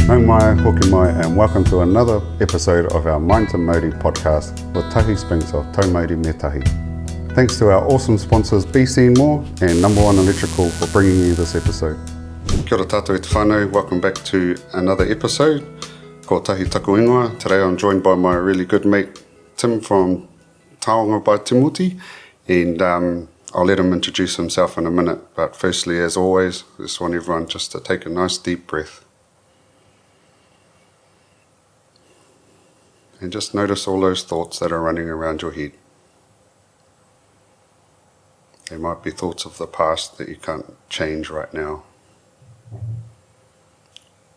Nau mai, hoki mai, and welcome to another episode of our Mind to Mauri podcast with Tahi Springs of Tau Mauri me Tahi. Thanks to our awesome sponsors BC More and Number One Electrical for bringing you this episode. Kia ora tātou e te whānau, welcome back to another episode. Ko Tahi taku ingoa. Today I'm joined by my really good mate Tim from Taonga by Timoti, and I'll let him introduce himself in a minute, but firstly, as always, I just want everyone just to take a nice deep breath. And just notice all those thoughts that are running around your head. There might be thoughts of the past that you can't change right now,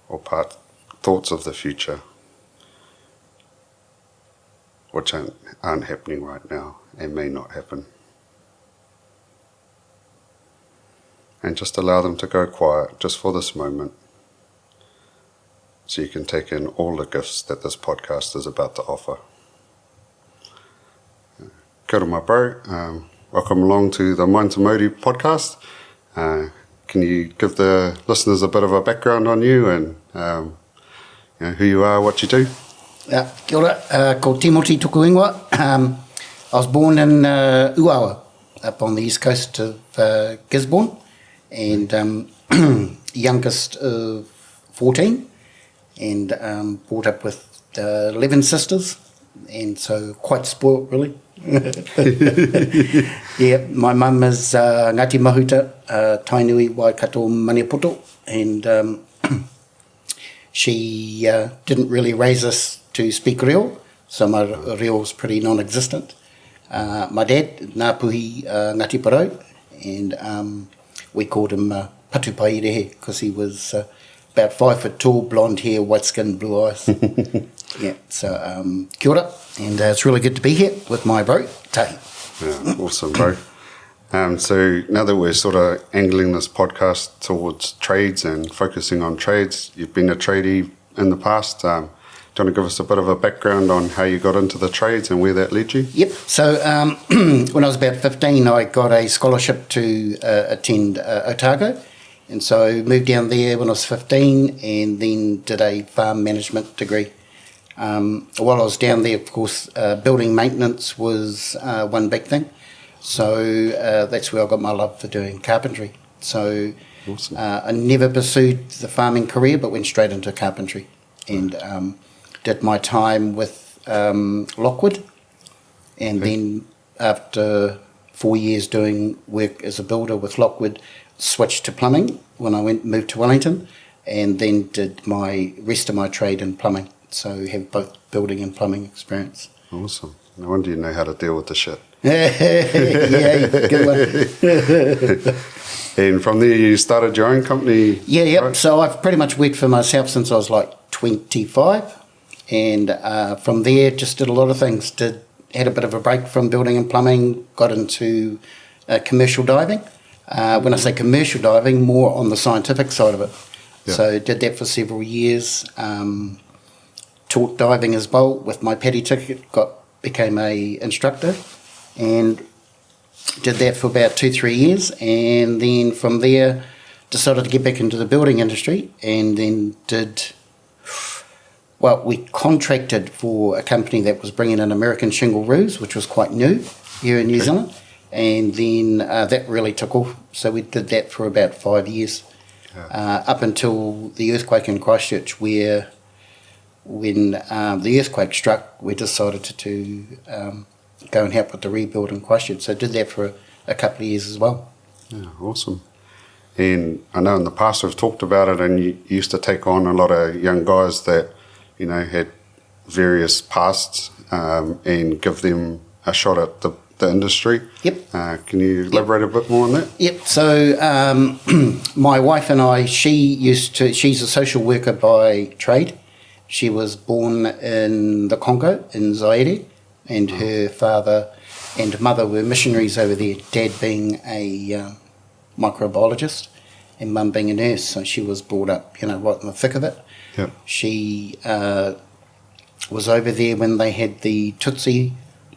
or thoughts of the future, which aren't happening right now and may not happen. And just allow them to go quiet just for this moment, so you can take in all the gifts that this podcast is about to offer. Kia ora, my bro. Welcome along to the Mind to Mauri podcast. Can you give the listeners a bit of a background on you and who you are, what you do? Kia ora, ko Timoti tuku ingoa. I was born in Uawa, up on the east coast of Gisborne, and youngest of 14. And brought up with 11 sisters, and so quite spoilt, really. Yeah, my mum is Ngāti Mahuta, Tainui Waikato Maniapoto, and she didn't really raise us to speak reo, so my reo was pretty non-existent. My dad, Ngāpuhi Ngāti Parau, and we called him Patu Pairehe because he was about 5 foot tall, blonde hair, white skin, blue eyes. Yeah, so kia ora, and it's really good to be here with my bro, Tahi. Yeah, awesome, bro. So now that we're sort of angling this podcast towards trades and focusing on trades, you've been a tradie in the past. Do you want to give us a bit of a background on how you got into the trades and where that led you? Yep, so when I was about 15, I got a scholarship to attend Otago. And so I moved down there when I was 15 and then did a farm management degree. While I was down there, of course, building maintenance was one big thing. So that's where I got my love for doing carpentry. So awesome. I never pursued the farming career, but went straight into carpentry and did my time with Lockwood. And then after 4 years doing work as a builder with Lockwood, switched to plumbing when I moved to Wellington, and then did my rest of my trade in plumbing. So have both building and plumbing experience. Awesome. No wonder you know how to deal with the shit. Yeah, good one. And from there you started your own company? Yeah, yep. Right? So I've pretty much worked for myself since I was like 25. And from there just did a lot of things. Had a bit of a break from building and plumbing, got into commercial diving. When I say commercial diving, more on the scientific side of it. Yeah. So did that for several years. Taught diving as well with my paddy ticket. Became a instructor and did that for about 2-3 years. And then from there decided to get back into the building industry. And then we contracted for a company that was bringing in American shingle roofs, which was quite new here in New Zealand. And then that really took off. So we did that for about 5 years, up until the earthquake in Christchurch, where when the earthquake struck, we decided to go and help with the rebuild in Christchurch. So did that for a couple of years as well. Yeah, awesome. And I know in the past we've talked about it, and you used to take on a lot of young guys that, had various pasts and give them a shot at the industry. Yep. Can you elaborate a bit more on that? Yep. So my wife and I, she's a social worker by trade. She was born in the Congo, in Zaire, and her father and mother were missionaries over there, dad being a microbiologist and mum being a nurse. So she was brought up, right in the thick of it. Yep. She was over there when they had the Tutsi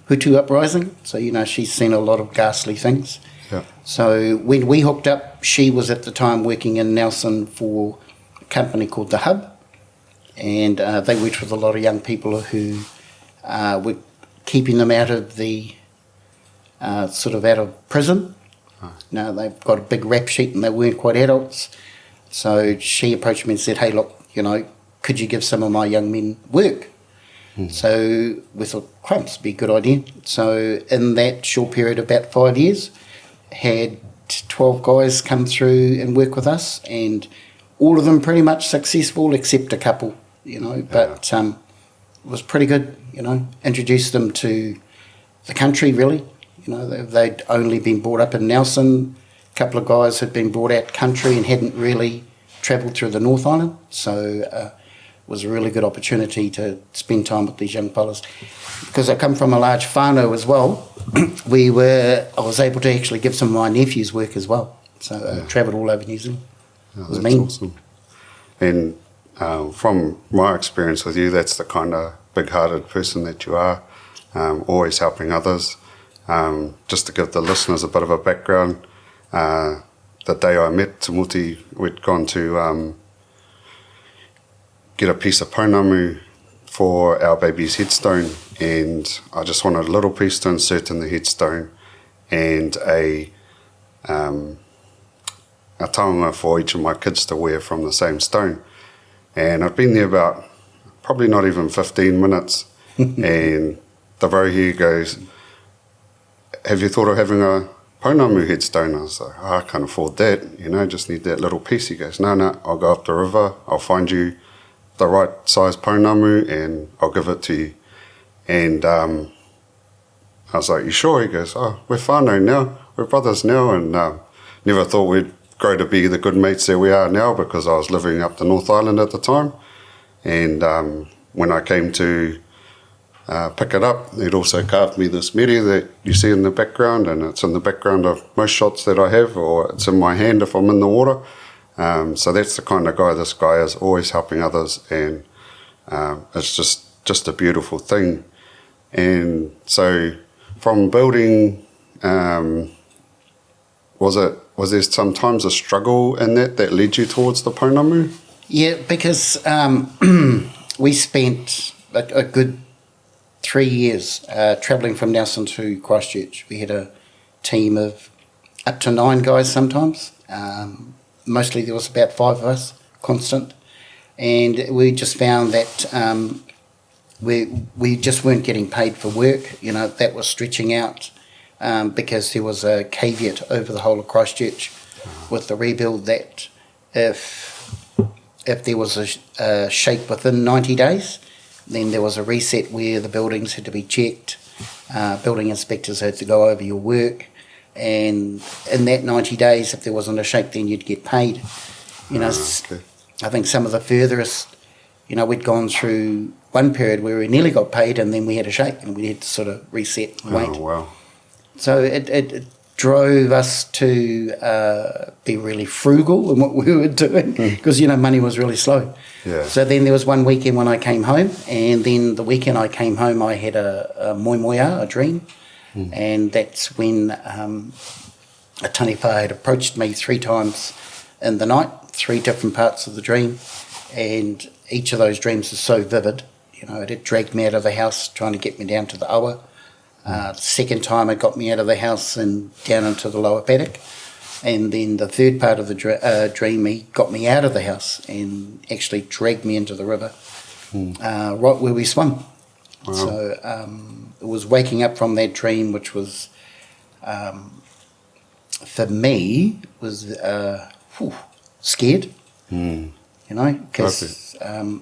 Hutu uprising, so she's seen a lot of ghastly things. Yeah. So when we hooked up, she was at the time working in Nelson for a company called The Hub, and they worked with a lot of young people who were keeping them out of the sort of out of prison. Now they've got a big rap sheet and they weren't quite adults. So she approached me and said, hey, look, could you give some of my young men work? So we thought, crumbs, be a good idea. So in that short period of about 5 years, had 12 guys come through and work with us, and all of them pretty much successful except a couple, but it was pretty good, introduced them to the country really. They'd only been brought up in Nelson. A couple of guys had been brought out country and hadn't really travelled through the North Island, so it was a really good opportunity to spend time with these young fellas. Because I come from a large whānau as well, I was able to actually give some of my nephews work as well. So I travelled all over New Zealand. Oh, that's awesome. And from my experience with you, that's the kind of big-hearted person that you are, always helping others. Just to give the listeners a bit of a background, the day I met Timoti, we'd gone to get a piece of Pounamu for our baby's headstone, and I just wanted a little piece to insert in the headstone and a taonga for each of my kids to wear from the same stone. And I'd been there about probably not even 15 minutes and the varuhia goes, have you thought of having a Pounamu headstone? I was like, I can't afford that, just need that little piece. He goes, no, I'll go up the river, I'll find you the right size Pounamu and I'll give it to you. And I was like, you sure? He goes, we're whānau now, we're brothers now, and never thought we'd grow to be the good mates that we are now, because I was living up the North Island at the time. And when I came to pick it up, he'd also carved me this mere that you see in the background, and it's in the background of most shots that I have, or it's in my hand if I'm in the water. So that's the kind of guy this guy is, always helping others, and it's just a beautiful thing. And so from building, was there sometimes a struggle in that led you towards the Pounamu? Yeah, because we spent a good 3 years travelling from Nelson to Christchurch. We had a team of up to 9 guys sometimes. Mostly there was about 5 of us, constant. And we just found that we just weren't getting paid for work. That was stretching out because there was a caveat over the whole of Christchurch with the rebuild that if there was a shake within 90 days, then there was a reset where the buildings had to be checked. Building inspectors had to go over your work. And in that 90 days, if there wasn't a shake, then you'd get paid. Okay. I think some of the furthest, we'd gone through one period where we nearly got paid and then we had a shake and we had to sort of reset and wait. Oh, wow. So it drove us to be really frugal in what we were doing because, money was really slow. Yeah. So then there was one weekend when I came home, and then the weekend I came home I had a moimoia, a dream. And that's when a taniwha had approached me 3 times in the night, 3 different parts of the dream, and each of those dreams is so vivid. It had dragged me out of the house trying to get me down to the awa. The second time it got me out of the house and down into the lower paddock. And then the third part of the dream, he got me out of the house and actually dragged me into the river, right where we swim. Wow. So it was waking up from that dream, which was, for me, was scared, because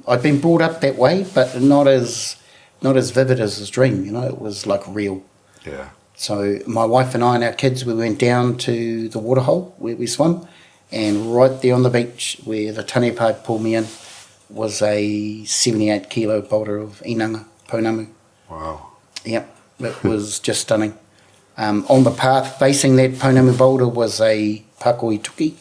I'd been brought up that way, but not as vivid as this dream, it was like real. Yeah. So my wife and I and our kids, we went down to the waterhole where we swim, and right there on the beach where the taniwha had pulled me in was a 78 kilo boulder of inanga, Pounamu. Wow. Yep, it was just stunning. On the path facing that Pounamu boulder was a pakoi tuki,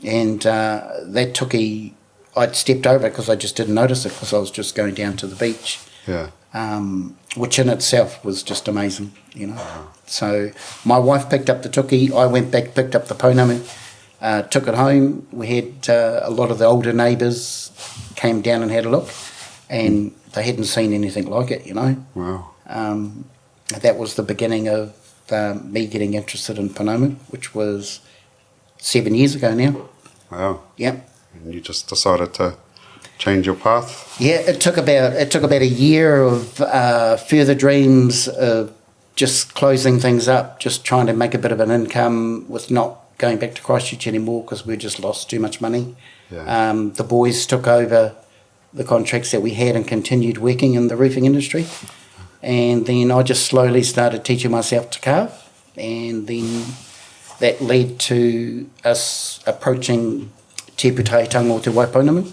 and that tuki, I'd stepped over because I just didn't notice it because I was just going down to the beach. Yeah. Which in itself was just amazing, Wow. So my wife picked up the tuki, I went back, picked up the Pounamu, took it home. We had a lot of the older neighbours came down and had a look, and they hadn't seen anything like it, Wow. That was the beginning of me getting interested in Pounamu, which was 7 years ago now. Wow. Yep. And you just decided to change your path? Yeah, it took about a year of further dreams of just closing things up, just trying to make a bit of an income with not going back to Christchurch anymore because we just lost too much money. Yeah. The boys took over the contracts that we had and continued working in the roofing industry. And then I just slowly started teaching myself to carve, and then that led to us approaching Te Putai Taonga o Te Waipounamu,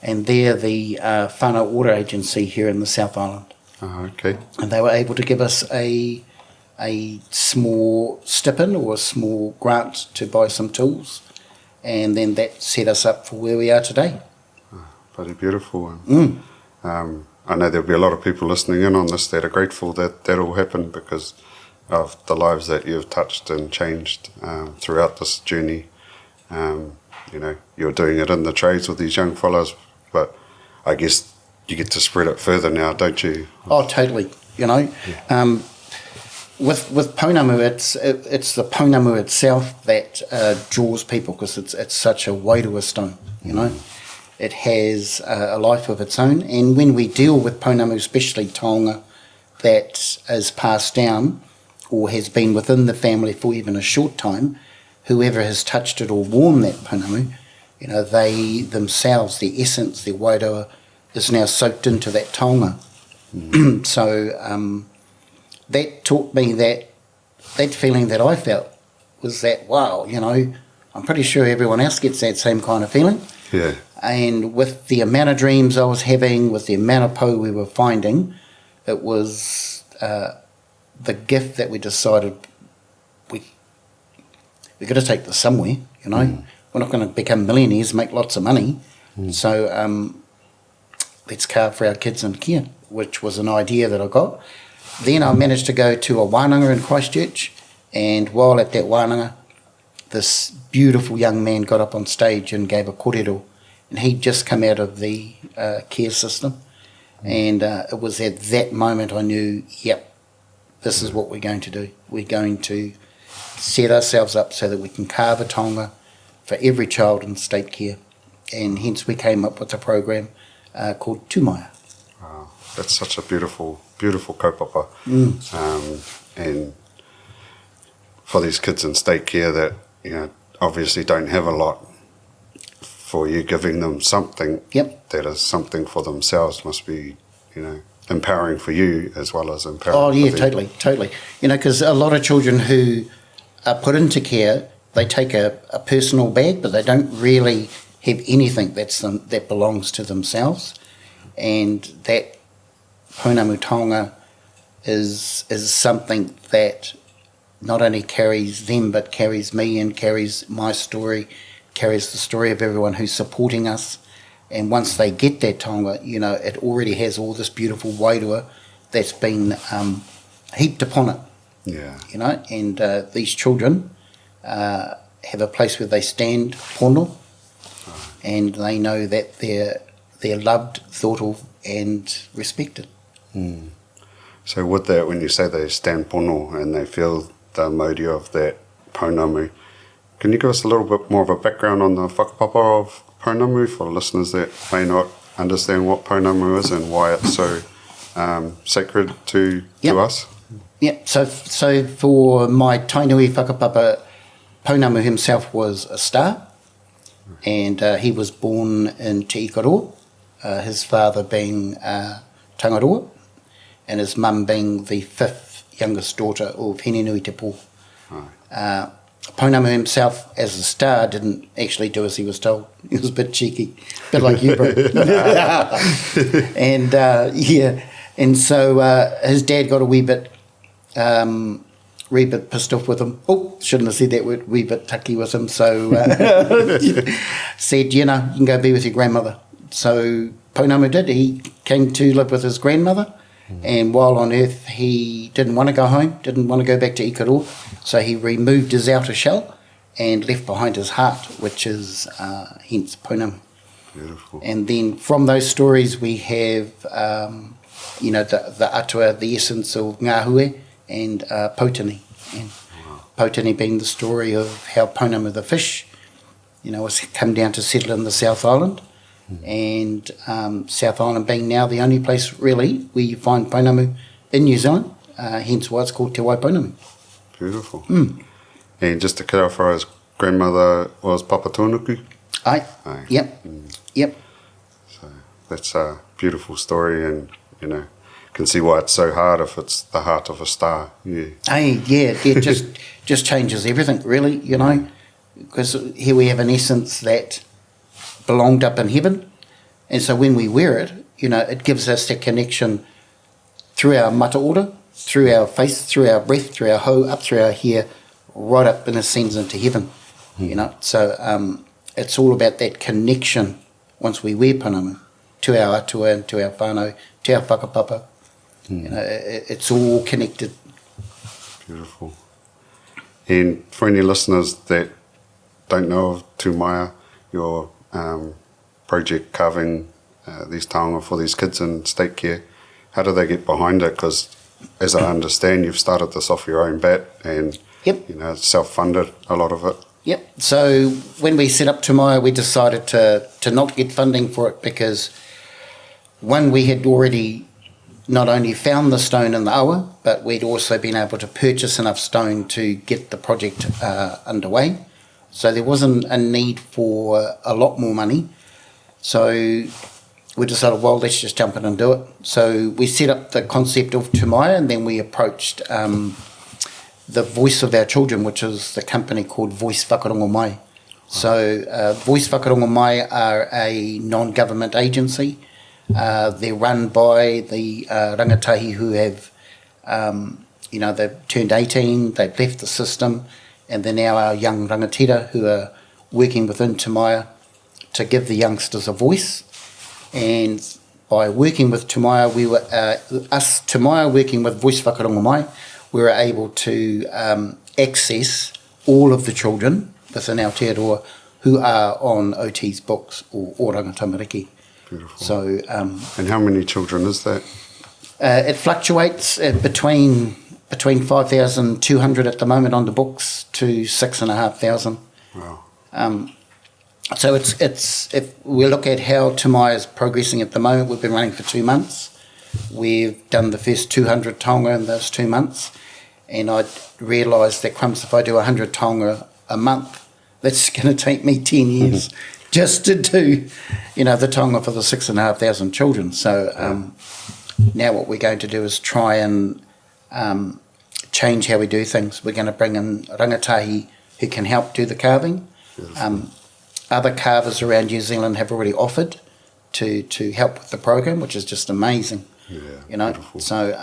and they're the whānau water agency here in the South Island. Oh, okay. And they were able to give us a small stipend or a small grant to buy some tools, and then that set us up for where we are today. Bloody beautiful. I know there'll be a lot of people listening in on this that are grateful that that all happened because of the lives that you've touched and changed throughout this journey. You're doing it in the trades with these young fellas, but I guess you get to spread it further now, don't you? Oh, totally. Yeah. With Pounamu, it's the Pounamu itself that draws people because it's such a Wairua stone, It has a life of its own, and when we deal with Pounamu, especially Taonga, that is passed down or has been within the family for even a short time, whoever has touched it or worn that Pounamu, they themselves, their essence, their Wairua, is now soaked into that Taonga. So that taught me that feeling that I felt was that, wow, I'm pretty sure everyone else gets that same kind of feeling. Yeah. And with the amount of dreams I was having, with the amount of po we were finding, it was the gift that we decided we got to take this somewhere, We're not going to become millionaires, make lots of money. So let's carve for our kids in care, which was an idea that I got. Then I managed to go to a wānanga in Christchurch, and while at that wānanga, this beautiful young man got up on stage and gave a kōrero, and he'd just come out of the care system, and it was at that moment I knew, yep, this is what we're going to do. We're going to set ourselves up so that we can carve a taonga for every child in state care, and hence we came up with a program called Tumaya. Wow, that's such a beautiful, beautiful kaupapa. And for these kids in state care that obviously don't have a lot, for you giving them something that is something for themselves must be, empowering for you as well as empowering Oh, yeah, for them. totally. Because a lot of children who are put into care, they take a personal bag, but they don't really have anything that belongs to themselves. And that Pounamu taonga is something that not only carries them, but carries me and carries my story, carries the story of everyone who's supporting us. And once they get that taonga, it already has all this beautiful wairua that's been heaped upon it. Yeah. And these children have a place where they stand pono, and they know that they're loved, thought of, and respected. So with that, when you say they stand pono and they feel the mauri of that Pounamu, can you give us a little bit more of a background on the whakapapa of Pounamu for listeners that may not understand what Pounamu is and why it's so sacred to us? Yeah, so for my tainui whakapapa, Pounamu himself was a star, and he was born in Te Ikaroa, his father being Tangaroa, and his mum being the fifth youngest daughter of Henenui Te Pō. Pounamu himself, as a star, didn't actually do as he was told. He was a bit cheeky, a bit like you, bro. And so his dad got a wee bit pissed off with him. Oh, shouldn't have said that word, wee bit tucky with him. So said, you can go be with your grandmother. So Pounamu did. He came to live with his grandmother. And while on earth, he didn't want to go home, didn't want to go back to Ikaroa, so he removed his outer shell and left behind his heart, which is hence Pounamu. Beautiful. And then from those stories we have, the atua, the essence of ngāhue and Pounamu. And Pounamu being the story of how Pounamu the fish, has come down to settle in the South Island. And South Island being now the only place really where you find Pounamu in New Zealand, hence why it's called Te Wai Pounamu. Beautiful. And just to clarify, his grandmother was Papa Tōnuku? Aye. Yep. Yep. So that's a beautiful story, and can see why it's so hard if it's the heart of a star. Yeah. Aye, yeah, it just changes everything really, because here we have an essence that belonged up in heaven, and so when we wear it, it gives us that connection through our mata ora, through our face, through our breath, through our hou, up through our hair, right up and ascends into heaven. So it's all about that connection once we wear Pounamu to our atua and to our whānau, to our whakapapa. It's all connected. Beautiful. And for any listeners that don't know of Tumaya, your project carving these taonga for these kids in state care, how do they get behind it? Because as I understand, you've started this off your own bat and self-funded a lot of it. Yep. So when we set up Tumaya, we decided to not get funding for it because, one, we had already not only found the stone in the awa, but we'd also been able to purchase enough stone to get the project underway. So there wasn't a need for a lot more money. So we decided, well, let's just jump in and do it. So we set up the concept of Tumaya, and then we approached the Voice of Our Children, which is the company called Voice Whakarongo Mai. So Voice Whakarongo Mai are a non-government agency. They're run by the rangatahi who have, they've turned 18, they've left the system, and they're now our young rangatira who are working within Tumaya to give the youngsters a voice. And by working with Tumaya, Tumaya working with Voice Whakarongo Mai, we were able to access all of the children within Aotearoa who are on OT's books or Oranga Tamariki. Beautiful. So, and how many children is that? It fluctuates between 5,200 at the moment on the books to 6,500. Wow. So it's if we look at how Tumaya is progressing at the moment, we've been running for 2 months. We've done the first 200 taonga in those 2 months, and I realised that crumbs, if I do 100 taonga a month, that's going to take me 10 years just to do, the taonga for the 6,500 children. So now what we're going to do is try and change how we do things. We're going to bring in rangatahi who can help do the carving. Other carvers around New Zealand have already offered to help with the program, which is just amazing. Beautiful. So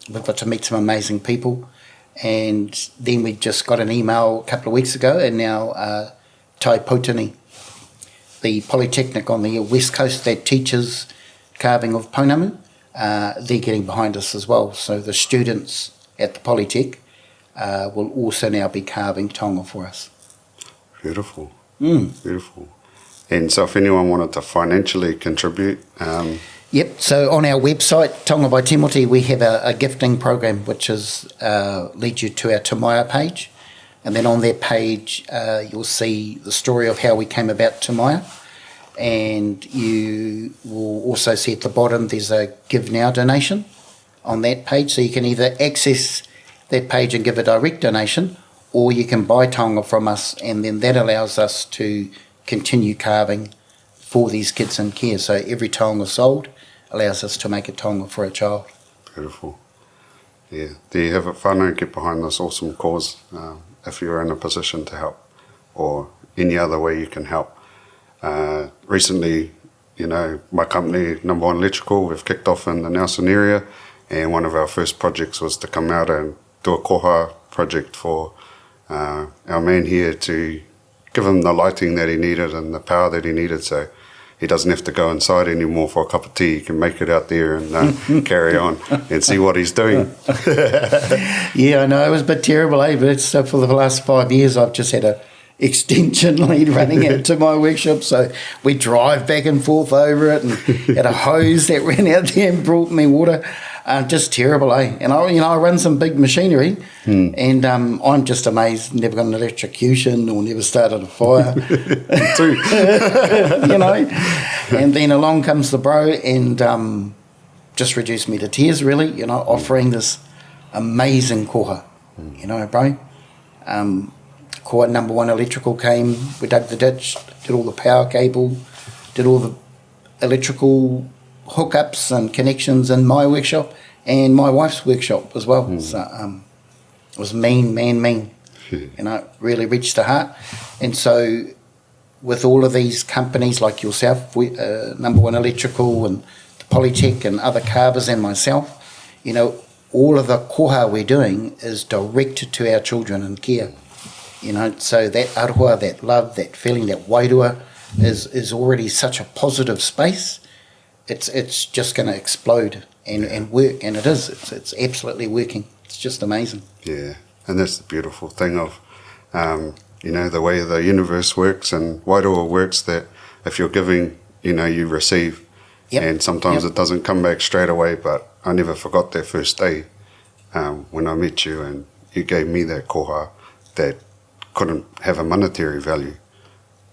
we've got to meet some amazing people, and then we just got an email a couple of weeks ago, and now Tai Potini, the Polytechnic on the west coast that teaches carving of Pounamu, they're getting behind us as well. So the students at the Polytech will also now be carving taonga for us. Beautiful. Beautiful. And so if anyone wanted to financially contribute... Yep, so on our website, Taonga by Timoti, we have a gifting program which is leads you to our Tumaya page. And then on that page, you'll see the story of how we came about Tumaya. And you will also see at the bottom there's a Give Now donation on that page. So you can either access that page and give a direct donation, or you can buy taonga from us, and then that allows us to continue carving for these kids in care. So every taonga sold allows us to make a taonga for a child. Beautiful. Yeah. Do you have a whānau get behind this awesome cause if you're in a position to help, or any other way you can help? Recently, my company, Number One Electrical, we've kicked off in the Nelson area, and one of our first projects was to come out and do a koha project for our man here to give him the lighting that he needed and the power that he needed, so he doesn't have to go inside anymore for a cup of tea. He can make it out there and carry on and see what he's doing. Yeah, I know, it was a bit terrible, but it's, for the last 5 years I've just had a extension lead running out to my workshop, so we drive back and forth over it, and had a hose that ran out there and brought me water. Just terrible, eh? And I run some big machinery, and I'm just amazed. Never got an electrocution or never started a fire. And then along comes the bro and just reduced me to tears, really. Offering this amazing koha, bro. Koha number 1 electrical came. We dug the ditch, did all the power cable, did all the electrical hookups and connections in my workshop and my wife's workshop as well. So it was mean. Really reached the heart. And so with all of these companies like yourself, number 1 electrical and the Polytech and other carvers and myself, all of the koha we're doing is directed to our children and care. So that aroha, that love, that feeling, that wairua is already such a positive space. It's just going to explode and work, and it is. It's absolutely working. It's just amazing. Yeah, and that's the beautiful thing of, the way the universe works and Wairua works, that if you're giving, you receive. Yep. And sometimes it doesn't come back straight away, but I never forgot that first day when I met you and you gave me that koha that couldn't have a monetary value,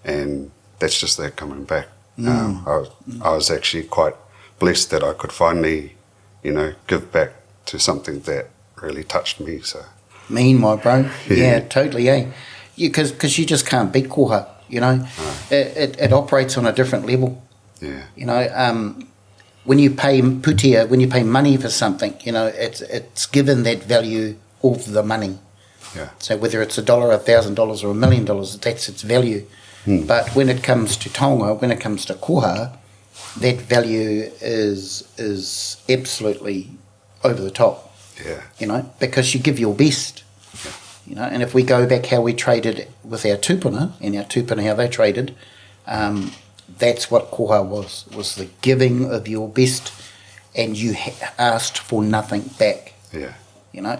and that's just that coming back. I was actually quite blessed that I could finally, give back to something that really touched me. So my bro. Yeah, totally, eh? Because you just can't beat koha, It operates on a different level. Yeah. When you pay putia, when you pay money for something, it's given that value of the money. Yeah. So whether it's $1, $1,000 or $1 million, that's its value. But when it comes to Taonga, when it comes to koha, that value is absolutely over the top. Yeah. Because you give your best. Yeah. And if we go back how we traded with our tupuna, and our tupuna how they traded, that's what koha was the giving of your best, and you asked for nothing back. Yeah.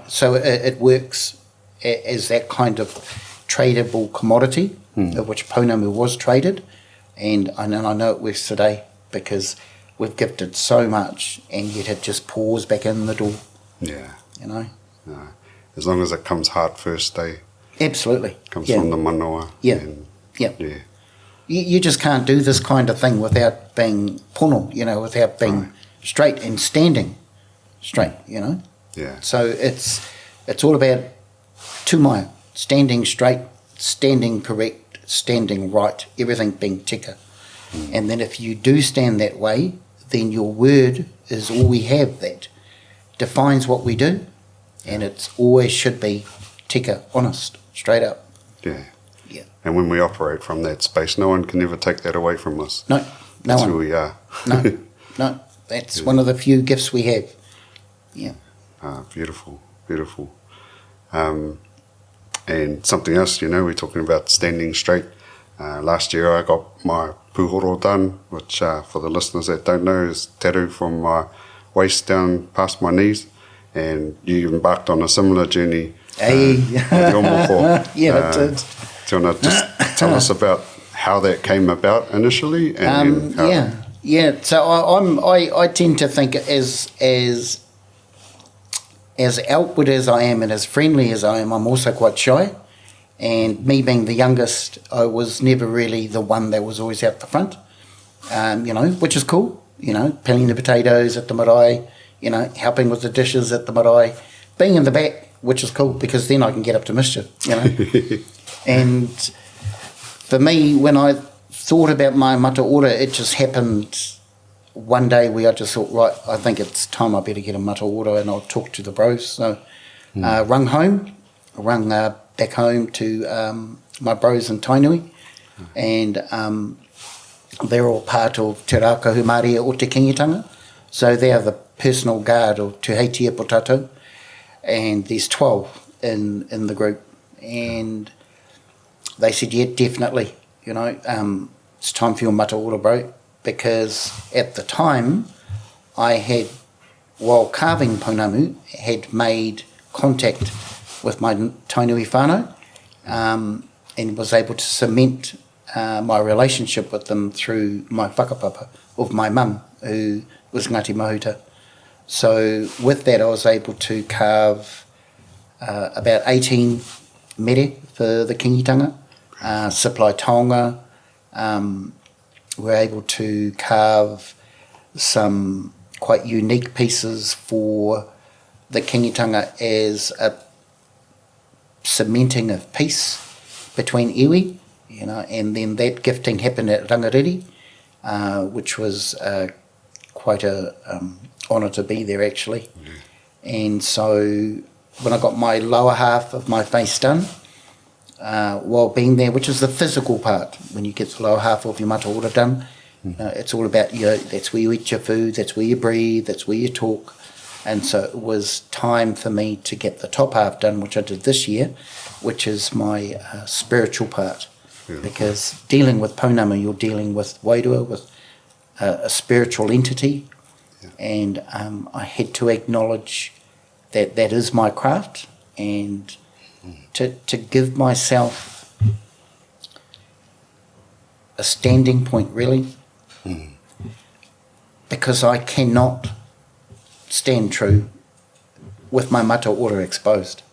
So it works as that kind of tradable commodity, of which Pounamu was traded, and I know it works today because we've gifted so much, and yet it just pours back in the door. Yeah. No. As long as it comes heart first, Absolutely. Comes from the manoa. Yeah. Yeah. You just can't do this kind of thing without being pono, without being straight and standing straight, Yeah. So it's all about Tumaya, standing straight, standing correct, standing right, everything being tika. And then if you do stand that way, then your word is all we have that defines what we do, and it's always should be tika, honest, straight up. Yeah. Yeah. And when we operate from that space, no one can ever take that away from us. No, That's one. who we are. No, that's one of the few gifts we have. Yeah. Beautiful. And something else, we're talking about standing straight. Last year I got my puhoro done, which for the listeners that don't know is tattoo from my waist down past my knees. And you embarked on a similar journey with your moko. Yeah, I did. Do you want to just tell us about how that came about initially? And Yeah. So I tend to think as outward as I am and as friendly as I am, I'm also quite shy. And me being the youngest, I was never really the one that was always out the front, which is cool. Peeling the potatoes at the marae, helping with the dishes at the marae, being in the back, which is cool because then I can get up to mischief, And for me, when I thought about my mata ora, it just happened one day where I just thought, right, I think it's time I better get a mata ora, and I'll talk to the bros. So rung back home to my bros in Tainui, and they're all part of Te Rākahu Māria o Te Kingitanga. So they are the personal guard of Te Heitia Potato, and there's 12 in the group. And they said, yeah, definitely, it's time for your mata ora, bro, because at the time I had, while carving Pounamu, had made contact with my Tainui whānau, and was able to cement my relationship with them through my whakapapa of my mum, who was Ngāti Mahuta. So with that, I was able to carve about 18 mere for the kingitanga, supply Taonga. We're able to carve some quite unique pieces for the kingitanga as a cementing of peace between iwi, and then that gifting happened at Rangariri, which was quite a honour to be there actually. And so when I got my lower half of my face done, while being there, which is the physical part, when you get the lower half of your mata ora done, it's all about, that's where you eat your food, that's where you breathe, that's where you talk. And so it was time for me to get the top half done, which I did this year, which is my spiritual part. Because dealing with Pounamu, you're dealing with Wairua, with a spiritual entity, and I had to acknowledge that that is my craft, and to give myself a standing point, really, because I cannot stand true with my mata ora exposed.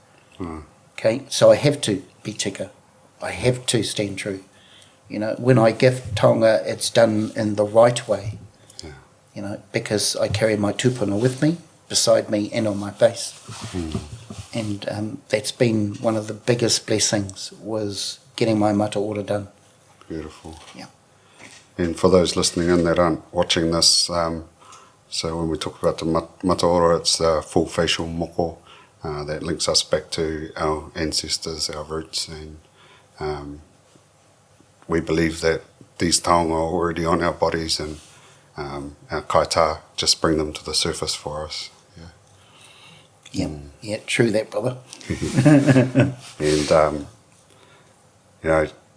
Okay, so I have to be tika. I have to stand true. When I gift Taonga, it's done in the right way. Because I carry my tupuna with me, beside me, and on my face. And that's been one of the biggest blessings, was getting my mata ora done. Beautiful. Yeah. And for those listening in that aren't watching this, so when we talk about the mata ora, it's the full facial moko that links us back to our ancestors, our roots, and we believe that these taonga are already on our bodies, and our kaita just bring them to the surface for us. Yeah, true that, brother. And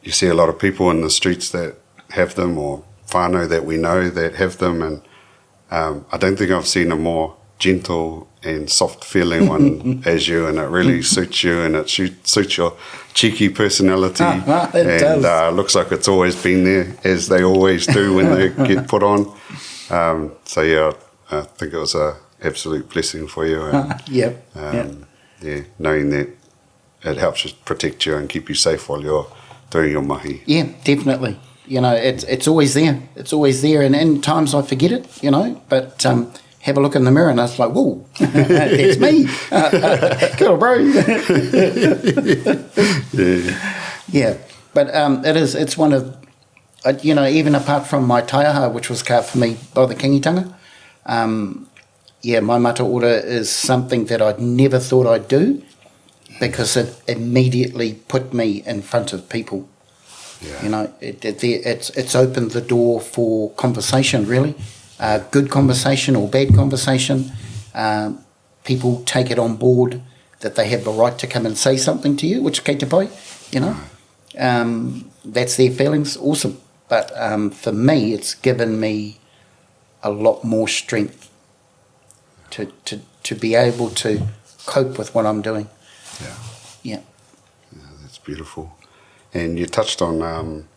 you see a lot of people in the streets that have them, or whānau that we know that have them, and I don't think I've seen a more gentle and soft feeling one as you, and it really suits you, and it suits your cheeky personality. It does. Looks like it's always been there, as they always do when they get put on. So yeah, I think it was a absolute blessing for you. And, Yep. Yeah, knowing that it helps you protect you and keep you safe while you're doing your mahi. Yeah, definitely. It's always there. It's always there, and in times I forget it. But have a look in the mirror, and it's like, whoa, that's me. Cool, bro. Yeah, but it's one of, even apart from my taiaha, which was carved for me by the kingitanga, my mata ora is something that I'd never thought I'd do, because it immediately put me in front of people. Yeah. It's opened the door for conversation, really. Good conversation or bad conversation. People take it on board that they have the right to come and say something to you, which kei te pai, that's their feelings, awesome. But for me, it's given me a lot more strength to be able to cope with what I'm doing. Yeah, that's beautiful. And you touched on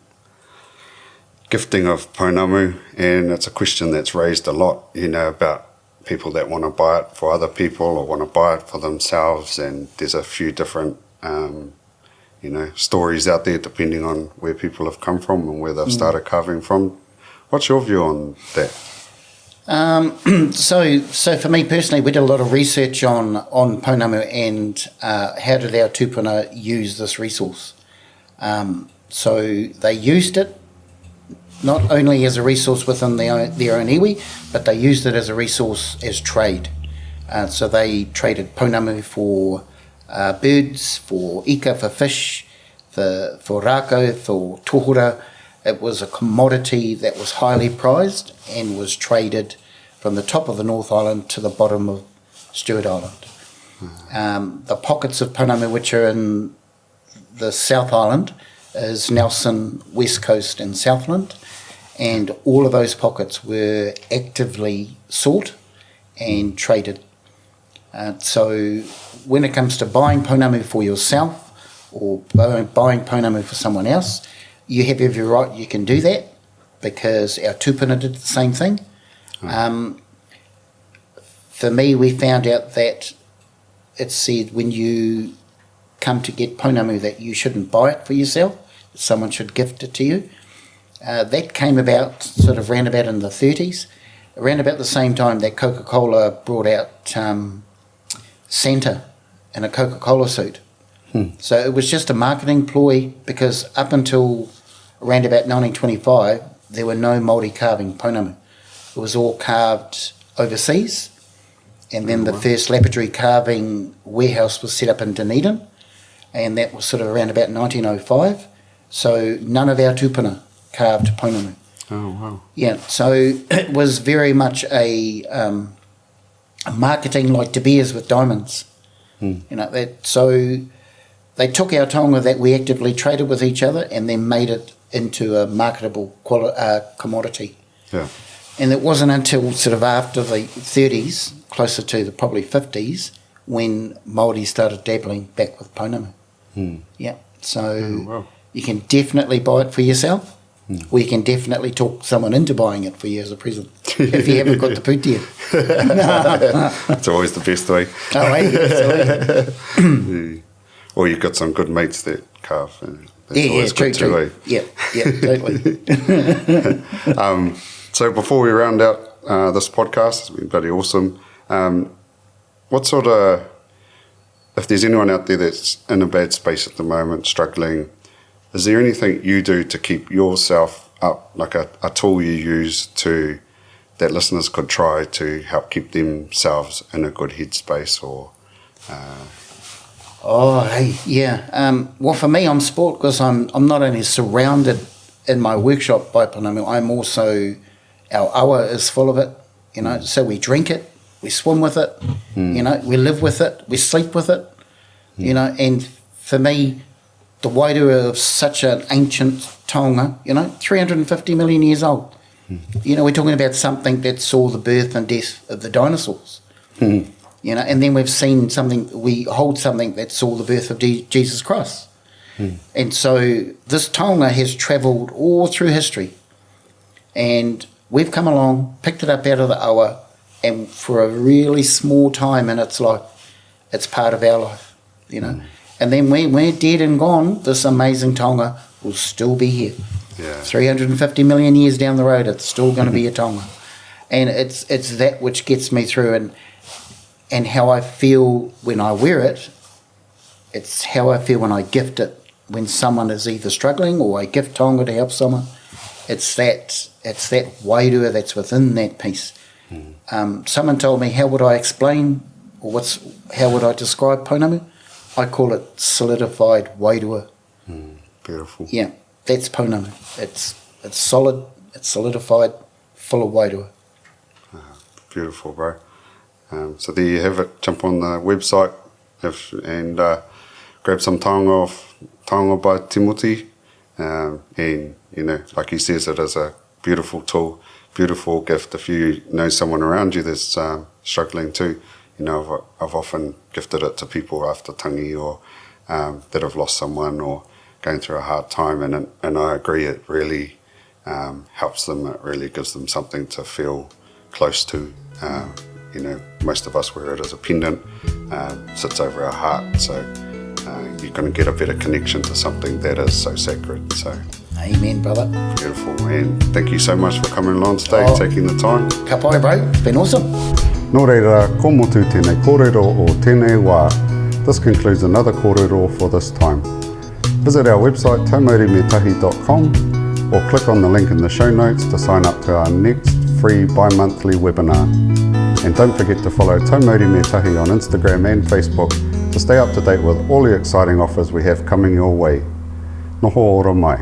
gifting of Pounamu, and it's a question that's raised a lot, about people that want to buy it for other people or want to buy it for themselves, and there's a few different, stories out there depending on where people have come from and where they've started carving from. What's your view on that? So for me personally, we did a lot of research on Pounamu and how did our tupuna use this resource. So they used it not only as a resource within their own iwi, but they used it as a resource as trade. So they traded Pounamu for birds, for ika, for fish, for rako, for tohura. It was a commodity that was highly prized and was traded from the top of the North Island to the bottom of Stewart Island. The pockets of Pounamu which are in the South Island is Nelson, West Coast and Southland, and all of those pockets were actively sought and traded. So when it comes to buying Pounamu for yourself or buying Pounamu for someone else, you have every right, you can do that, because our tupuna did the same thing. For me, we found out that it said when you come to get Pounamu that you shouldn't buy it for yourself, that someone should gift it to you. That came about sort of round about in the 30s, around about the same time that Coca-Cola brought out Santa in a Coca-Cola suit. So it was just a marketing ploy, because up until around about 1925, there were no Mauri carving Pounamu. It was all carved overseas, and then the first lapidary carving warehouse was set up in Dunedin, and that was sort of around about 1905. So none of our tupuna carved Pounamu. Oh, wow. Yeah, so it was very much a marketing like De Beers with diamonds. You know, so they took our taonga that we actively traded with each other and then made it into a marketable commodity. Yeah. And it wasn't until sort of after the 30s, closer to the probably 50s, when Mauri started dabbling back with Pounamu. Yeah, so you can definitely buy it for yourself, or you can definitely talk someone into buying it for you as a present, if you haven't got the putia. It's always the best way. Oh, Yeah. Or you've got some good mates that carve. That's true. Yeah, totally. So before we round out this podcast, it's been bloody awesome. What sort of, if there's anyone out there that's in a bad space at the moment, struggling, is there anything you do to keep yourself up, like a tool you use to that listeners could try to help keep themselves in a good headspace? Or well, for me, I'm sport, because I'm not only surrounded in my workshop by Pounamu, I'm also, our awa is full of it, you know, so we drink it, we swim with it, you know, we live with it, we sleep with it, you know, and for me, the Wairua of such an ancient Taonga, you know, 350 million years old. You know, we're talking about something that saw the birth and death of the dinosaurs. You know, and then we hold something that saw the birth of Jesus Christ. And so this Taonga has travelled all through history, and we've come along, picked it up out of the awa, and for a really small time in its life, it's part of our life, you know. And then when we're dead and gone, this amazing Taonga will still be here. 350 million years down the road, it's still going to be a Taonga. And it's that which gets me through, and how I feel when I wear it, it's how I feel when I gift it, when someone is either struggling or I gift Taonga to help someone. It's that wairua that's within that piece. Someone told me, how would I explain, or how would I describe Pounamu? I call it solidified wairua. Beautiful. Yeah, that's Pounamu. It's solid, it's solidified, full of wairua. Beautiful, bro. So there you have it. Jump on the website and grab some taonga by Timoti. And, you know, like he says, it is a beautiful tool, beautiful gift. If you know someone around you that's struggling too, you know, I've often gifted it to people after tangi, or that have lost someone or going through a hard time. And I agree, it really helps them. It really gives them something to feel close to. You know, most of us wear it as a pendant, sits over our heart. So you're going to get a better connection to something that is so sacred. So, amen, brother. Beautiful. And thank you so much for coming along today, taking the time. Ka pai, bro. It's been awesome. Nō reira, ko motu tēnei kōrero o tēnei wā. This concludes another kōrero for this time. Visit our website, taumaurimetahi.com, or click on the link in the show notes to sign up to our next free bi-monthly webinar. And don't forget to follow Tau Mauri Me Tahi on Instagram and Facebook to stay up to date with all the exciting offers we have coming your way. Noho ora mai.